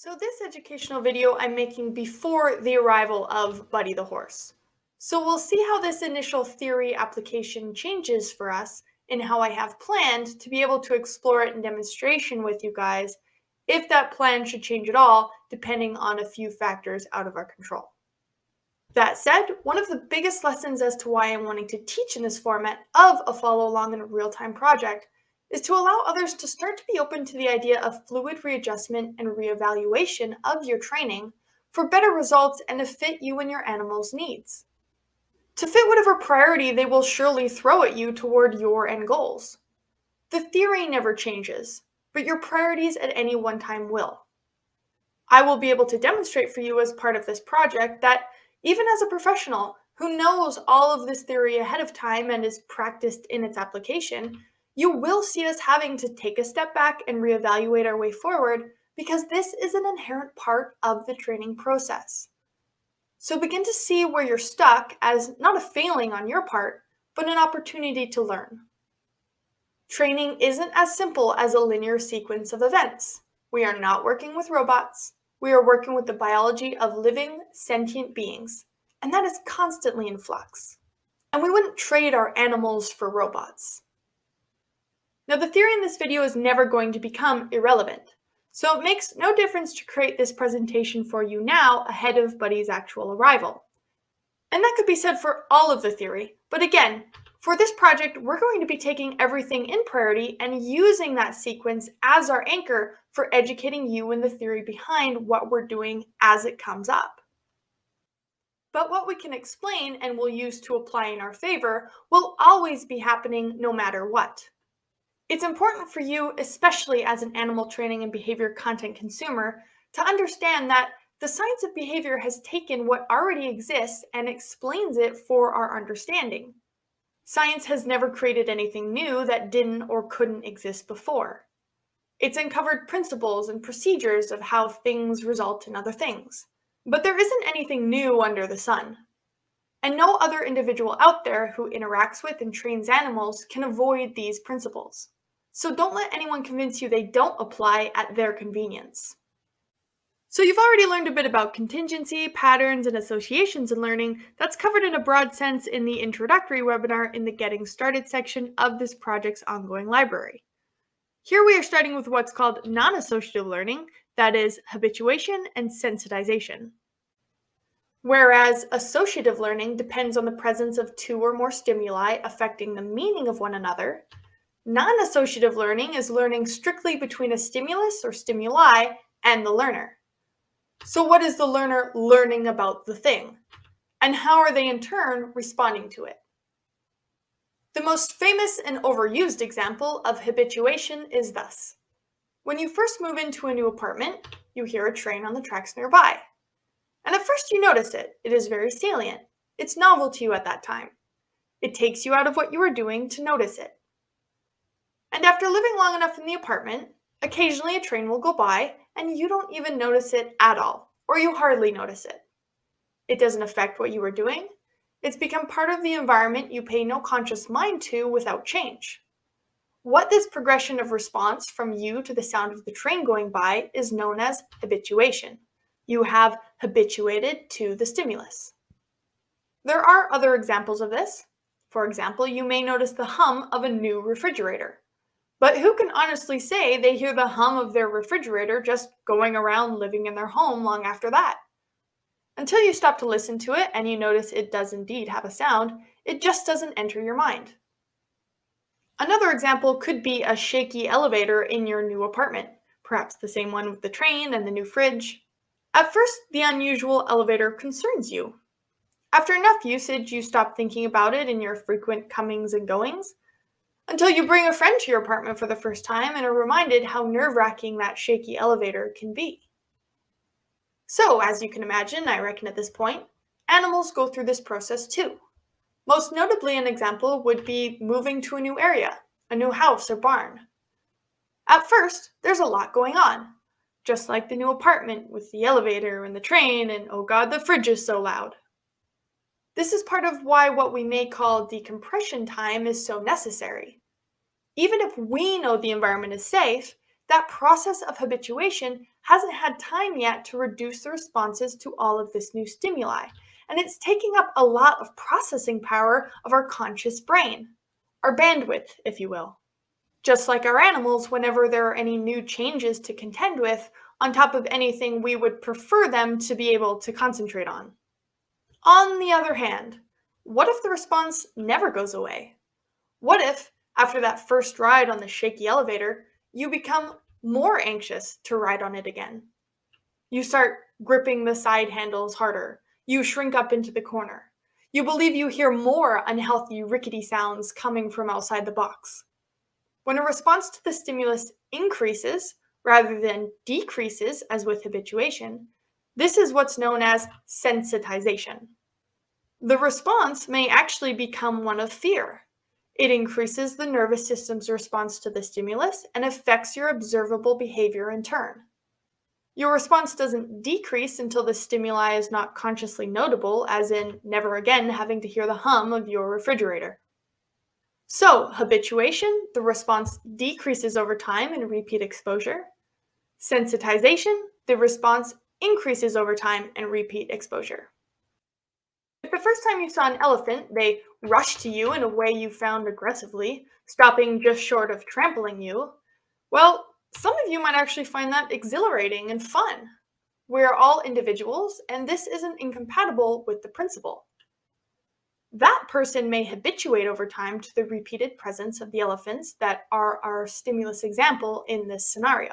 So this educational video I'm making before the arrival of Buddy the horse. So we'll see how this initial theory application changes for us and how I have planned to be able to explore it in demonstration with you guys if that plan should change at all, depending on a few factors out of our control. That said, one of the biggest lessons as to why I'm wanting to teach in this format of a follow along in a real-time project is to allow others to start to be open to the idea of fluid readjustment and reevaluation of your training for better results and to fit you and your animal's needs. To fit whatever priority they will surely throw at you toward your end goals. The theory never changes, but your priorities at any one time will. I will be able to demonstrate for you as part of this project that even as a professional who knows all of this theory ahead of time and is practiced in its application, you will see us having to take a step back and reevaluate our way forward because this is an inherent part of the training process. So begin to see where you're stuck as not a failing on your part, but an opportunity to learn. Training isn't as simple as a linear sequence of events. We are not working with robots. We are working with the biology of living, sentient beings, and that is constantly in flux. And we wouldn't trade our animals for robots. Now, the theory in this video is never going to become irrelevant, so it makes no difference to create this presentation for you now ahead of Buddy's actual arrival. And that could be said for all of the theory, but again, for this project, we're going to be taking everything in priority and using that sequence as our anchor for educating you in the theory behind what we're doing as it comes up. But what we can explain and will use to apply in our favor will always be happening no matter what. It's important for you, especially as an animal training and behavior content consumer, to understand that the science of behavior has taken what already exists and explains it for our understanding. Science has never created anything new that didn't or couldn't exist before. It's uncovered principles and procedures of how things result in other things. But there isn't anything new under the sun. And no other individual out there who interacts with and trains animals can avoid these principles. So don't let anyone convince you they don't apply at their convenience. So you've already learned a bit about contingency, patterns, and associations in learning. That's covered in a broad sense in the introductory webinar in the Getting Started section of this project's ongoing library. Here we are starting with what's called non-associative learning, that is, habituation and sensitization. Whereas associative learning depends on the presence of two or more stimuli affecting the meaning of one another, non-associative learning is learning strictly between a stimulus or stimuli and the learner. So what is the learner learning about the thing? And how are they in turn responding to it? The most famous and overused example of habituation is thus. When you first move into a new apartment, you hear a train on the tracks nearby. And at first you notice it. It is very salient. It's novel to you at that time. It takes you out of what you are doing to notice it. And after living long enough in the apartment, occasionally a train will go by and you don't even notice it at all, or you hardly notice it. It doesn't affect what you are doing. It's become part of the environment you pay no conscious mind to without change. What this progression of response from you to the sound of the train going by is known as habituation. You have habituated to the stimulus. There are other examples of this. For example, you may notice the hum of a new refrigerator. But who can honestly say they hear the hum of their refrigerator just going around living in their home long after that? Until you stop to listen to it and you notice it does indeed have a sound, it just doesn't enter your mind. Another example could be a shaky elevator in your new apartment, perhaps the same one with the train and the new fridge. At first, the unusual elevator concerns you. After enough usage, you stop thinking about it in your frequent comings and goings, until you bring a friend to your apartment for the first time and are reminded how nerve-wracking that shaky elevator can be. So, as you can imagine, I reckon at this point, animals go through this process too. Most notably, an example would be moving to a new area, a new house or barn. At first, there's a lot going on, just like the new apartment with the elevator and the train and, oh god, the fridge is so loud. This is part of why what we may call decompression time is so necessary. Even if we know the environment is safe, that process of habituation hasn't had time yet to reduce the responses to all of this new stimuli, and it's taking up a lot of processing power of our conscious brain, our bandwidth, if you will. Just like our animals, whenever there are any new changes to contend with, on top of anything we would prefer them to be able to concentrate on. On the other hand, what if the response never goes away? What if, after that first ride on the shaky elevator, you become more anxious to ride on it again? You start gripping the side handles harder. You shrink up into the corner. You believe you hear more unhealthy, rickety sounds coming from outside the box. When a response to the stimulus increases rather than decreases, as with habituation, this is what's known as sensitization. The response may actually become one of fear. It increases the nervous system's response to the stimulus and affects your observable behavior in turn. Your response doesn't decrease until the stimuli is not consciously notable, as in never again having to hear the hum of your refrigerator. So, habituation, the response decreases over time in repeat exposure. Sensitization, the response increases over time in repeat exposure. If the first time you saw an elephant, they rushed to you in a way you found aggressively, stopping just short of trampling you, well, some of you might actually find that exhilarating and fun. We're all individuals, and this isn't incompatible with the principle. That person may habituate over time to the repeated presence of the elephants that are our stimulus example in this scenario.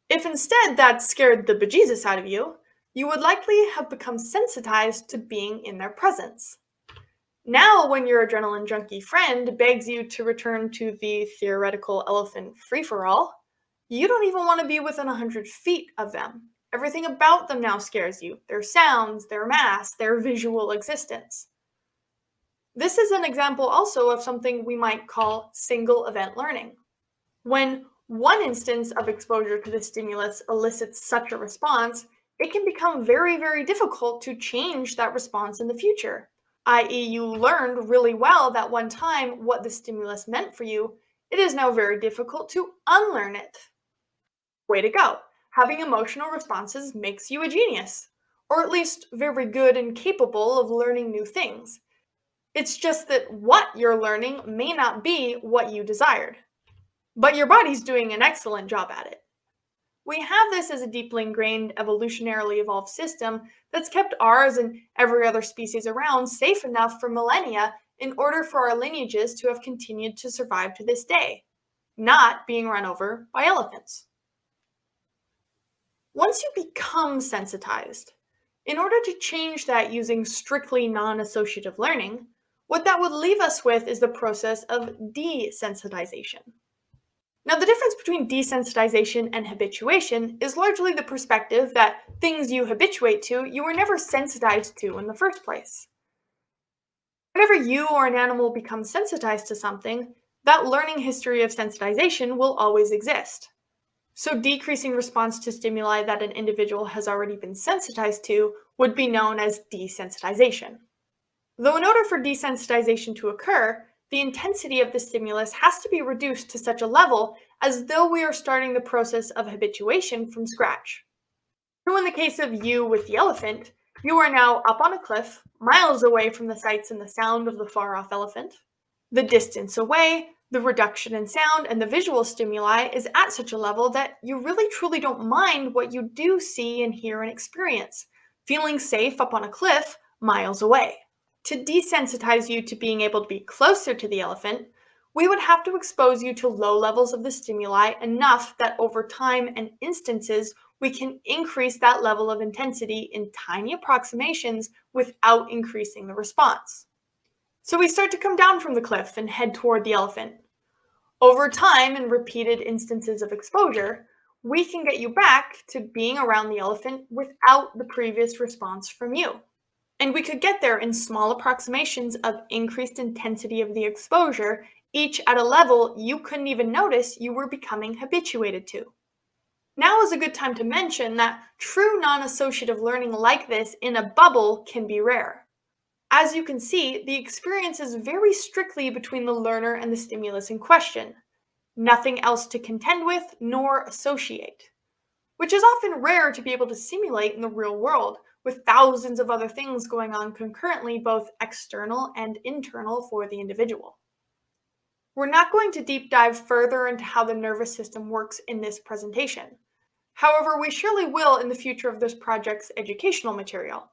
If instead that scared the bejesus out of you, you would likely have become sensitized to being in their presence. Now, when your adrenaline junkie friend begs you to return to the theoretical elephant free-for-all, you don't even want to be within 100 feet of them. Everything about them now scares you, their sounds, their mass, their visual existence. This is an example also of something we might call single event learning. When one instance of exposure to the stimulus elicits such a response, it can become very, very difficult to change that response in the future. I.e., you learned really well that one time what the stimulus meant for you, it is now very difficult to unlearn it. Way to go! Having emotional responses makes you a genius, or at least very good and capable of learning new things. It's just that what you're learning may not be what you desired. But your body's doing an excellent job at it. We have this as a deeply ingrained, evolutionarily evolved system that's kept ours and every other species around safe enough for millennia in order for our lineages to have continued to survive to this day, not being run over by elephants. Once you become sensitized, in order to change that using strictly non-associative learning, what that would leave us with is the process of desensitization. Now, the difference between desensitization and habituation is largely the perspective that things you habituate to, you were never sensitized to in the first place. Whenever you or an animal becomes sensitized to something, that learning history of sensitization will always exist. So decreasing response to stimuli that an individual has already been sensitized to would be known as desensitization. Though in order for desensitization to occur, the intensity of the stimulus has to be reduced to such a level as though we are starting the process of habituation from scratch. So in the case of you with the elephant, you are now up on a cliff, miles away from the sights and the sound of the far-off elephant. The distance away, the reduction in sound, and the visual stimuli is at such a level that you really truly don't mind what you do see and hear and experience, feeling safe up on a cliff miles away. To desensitize you to being able to be closer to the elephant, we would have to expose you to low levels of the stimuli enough that over time and instances, we can increase that level of intensity in tiny approximations without increasing the response. So we start to come down from the cliff and head toward the elephant. Over time and repeated instances of exposure, we can get you back to being around the elephant without the previous response from you. And we could get there in small approximations of increased intensity of the exposure, each at a level you couldn't even notice you were becoming habituated to. Now is a good time to mention that true non-associative learning like this in a bubble can be rare. As you can see, the experience is very strictly between the learner and the stimulus in question. Nothing else to contend with nor associate. which is often rare to be able to simulate in the real world, with thousands of other things going on concurrently, both external and internal for the individual. We're not going to deep dive further into how the nervous system works in this presentation. However, we surely will in the future of this project's educational material.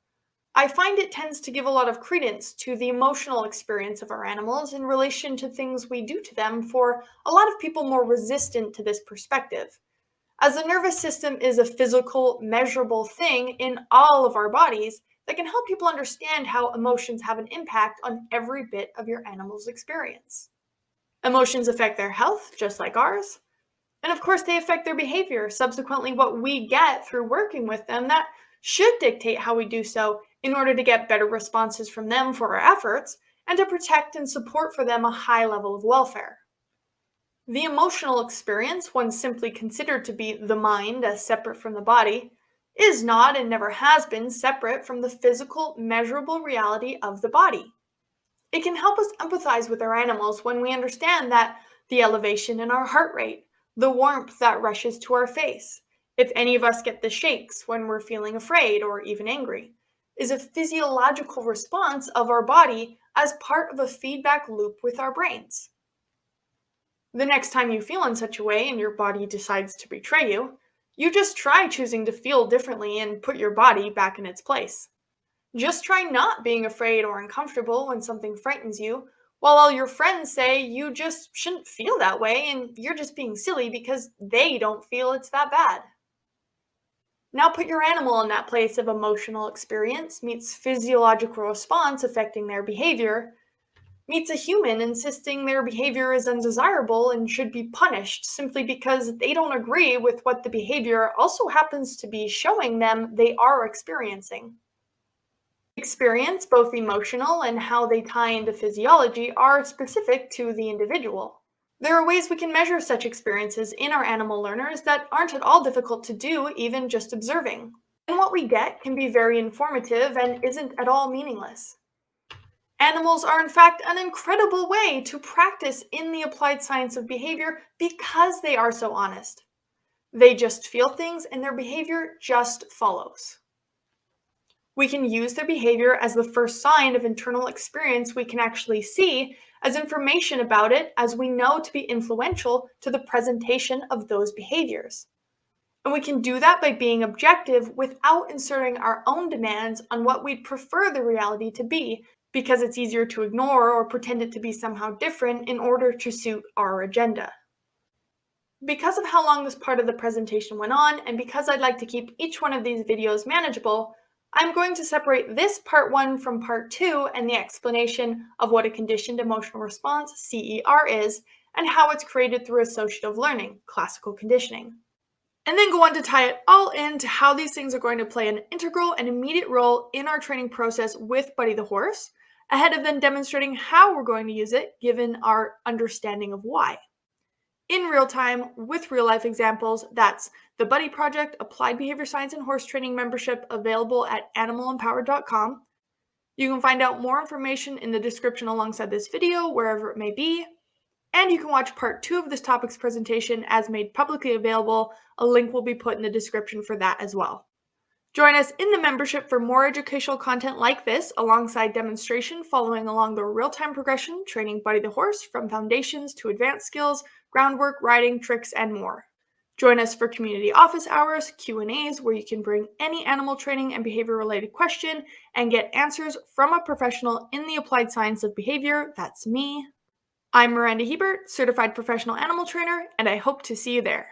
I find it tends to give a lot of credence to the emotional experience of our animals in relation to things we do to them for a lot of people more resistant to this perspective. As the nervous system is a physical, measurable thing in all of our bodies that can help people understand how emotions have an impact on every bit of your animal's experience. Emotions affect their health, just like ours. And of course, they affect their behavior, subsequently, what we get through working with them that should dictate how we do so in order to get better responses from them for our efforts and to protect and support for them a high level of welfare. The emotional experience, when simply considered to be the mind as separate from the body, is not and never has been separate from the physical, measurable reality of the body. It can help us empathize with our animals when we understand that the elevation in our heart rate, the warmth that rushes to our face, if any of us get the shakes when we're feeling afraid or even angry, is a physiological response of our body as part of a feedback loop with our brains. The next time you feel in such a way and your body decides to betray you, you just try choosing to feel differently and put your body back in its place. Just try not being afraid or uncomfortable when something frightens you, while all your friends say you just shouldn't feel that way and you're just being silly because they don't feel it's that bad. Now put your animal in that place of emotional experience, meets physiological response affecting their behavior, meets a human insisting their behavior is undesirable and should be punished simply because they don't agree with what the behavior also happens to be showing them they are experiencing. Experience, both emotional and how they tie into physiology, are specific to the individual. There are ways we can measure such experiences in our animal learners that aren't at all difficult to do, even just observing. And what we get can be very informative and isn't at all meaningless. Animals are, in fact, an incredible way to practice in the applied science of behavior because they are so honest. They just feel things and their behavior just follows. We can use their behavior as the first sign of internal experience we can actually see as information about it as we know to be influential to the presentation of those behaviors. And we can do that by being objective without inserting our own demands on what we'd prefer the reality to be, because it's easier to ignore or pretend it to be somehow different in order to suit our agenda. Because of how long this part of the presentation went on, and because I'd like to keep each one of these videos manageable, I'm going to separate this part 1 from part 2 and the explanation of what a conditioned emotional response, CER, is, and how it's created through associative learning, classical conditioning. And then go on to tie it all into how these things are going to play an integral and immediate role in our training process with Buddy the horse, ahead of then demonstrating how we're going to use it given our understanding of why. In real time, with real life examples, that's the Buddy Project Applied Behavior Science and Horse Training membership available at animalempowered.com. You can find out more information in the description alongside this video, wherever it may be. And you can watch part 2 of this topic's presentation as made publicly available. A link will be put in the description for that as well. Join us in the membership for more educational content like this, alongside demonstration following along the real-time progression, training Buddy the horse from foundations to advanced skills, groundwork, riding, tricks, and more. Join us for community office hours, Q&As, where you can bring any animal training and behavior-related question and get answers from a professional in the applied science of behavior. That's me. I'm Miranda Hebert, certified professional animal trainer, and I hope to see you there.